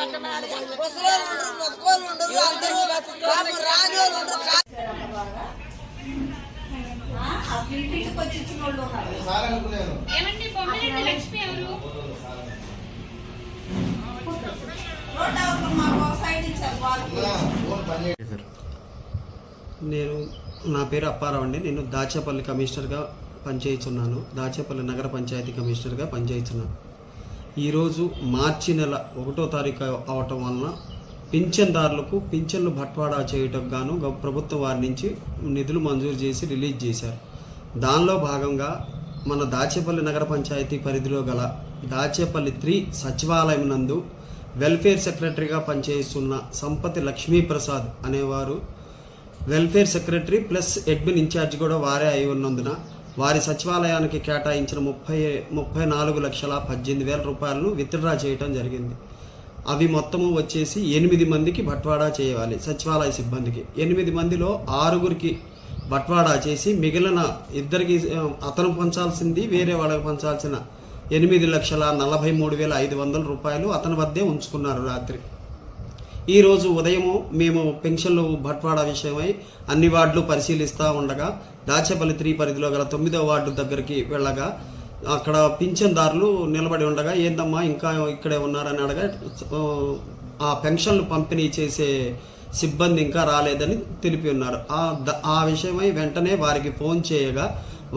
నేను నా పేరు అప్పారావు అండి. నేను దాచేపల్లి కమిషనర్గా పనిచేస్తున్నాను. దాచేపల్లి నగర పంచాయతీ కమిషనర్గా పనిచేస్తున్నాను. ఈరోజు మార్చి నెల 1వ తారీఖు అవటం వలన పింఛన్దారులకు పింఛన్లు బట్వాడా చేయటం గాను ప్రభుత్వం వారి నుంచి నిధులు మంజూరు చేసి రిలీజ్ చేశారు. దానిలో భాగంగా మన దాచేపల్లి నగర పంచాయతీ పరిధిలో గల దాచేపల్లి 3 సచివాలయం నందు వెల్ఫేర్ సెక్రటరీగా పనిచేస్తున్న సంపతి లక్ష్మీప్రసాద్ అనేవారు welfare secretary plus admin incharge కూడా వారే అయి ఉన్నందున వారి సచివాలయానికి కేటాయించిన 34,18,000 రూపాయలను విత్డ్రా చేయడం జరిగింది. అవి మొత్తము వచ్చేసి 8 మందికి బట్వాడా చేయాలి. సచివాలయ సిబ్బందికి 8 మందిలో 6గురికి బట్వాడా చేసి మిగిలిన 2కి అతను పంచాల్సింది వేరే వాళ్ళకి పంచాల్సిన 8,43,500 రూపాయలు అతని వద్దే ఉంచుకున్నారు. రాత్రి ఈరోజు ఉదయము మేము పెన్షన్లు బట్వాడా విషయమై అన్ని వార్డులు పరిశీలిస్తూ ఉండగా దాచేపల్లి 3 పరిధిలో గల 9వ వార్డు దగ్గరికి వెళ్ళగా అక్కడ పింఛన్దారులు నిలబడి ఉండగా ఏందమ్మా ఇంకా ఇక్కడే ఉన్నారని అడగా ఆ పెన్షన్లు పంపిణీ చేసే సిబ్బంది ఇంకా రాలేదని తెలిపి ఉన్నారు. ఆ విషయమై వెంటనే వారికి ఫోన్ చేయగా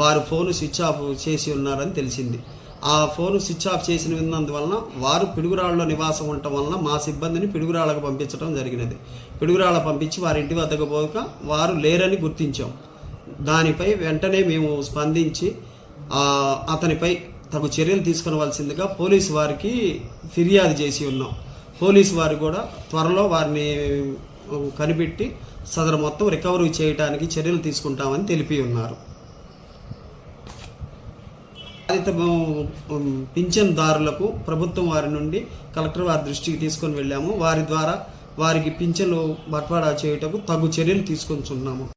వారు ఫోను స్విచ్ ఆఫ్ చేసి ఉన్నారని తెలిసింది. ఆ ఫోను స్విచ్ ఆఫ్ చేసిన విన్నందువలన వారు పిడుగురాళ్ళలో నివాసం ఉండటం వలన మా సిబ్బందిని పిడుగురాళ్ళకు పంపించడం జరిగినది. పిడుగురాళ్ళ పంపించి వారి ఇంటి వద్దకు పోక వారు లేరని గుర్తించాం. దానిపై వెంటనే మేము స్పందించి అతనిపై తగు చర్యలు తీసుకునవలసిందిగా పోలీసు వారికి ఫిర్యాదు చేసి ఉన్నాం. పోలీసు వారు కూడా త్వరలో వారిని కనిపెట్టి సదరు మొత్తం రికవరీ చేయడానికి చర్యలు తీసుకుంటామని తెలిపి ఉన్నారు. బాధిత పింఛన్దారులకు ప్రభుత్వం వారి నుండి కలెక్టర్ వారి దృష్టికి తీసుకొని వెళ్ళాము. వారి ద్వారా వారికి పింఛన్లు బట్వాడా చేయుటకు తగు చర్యలు తీసుకొంచున్నాము.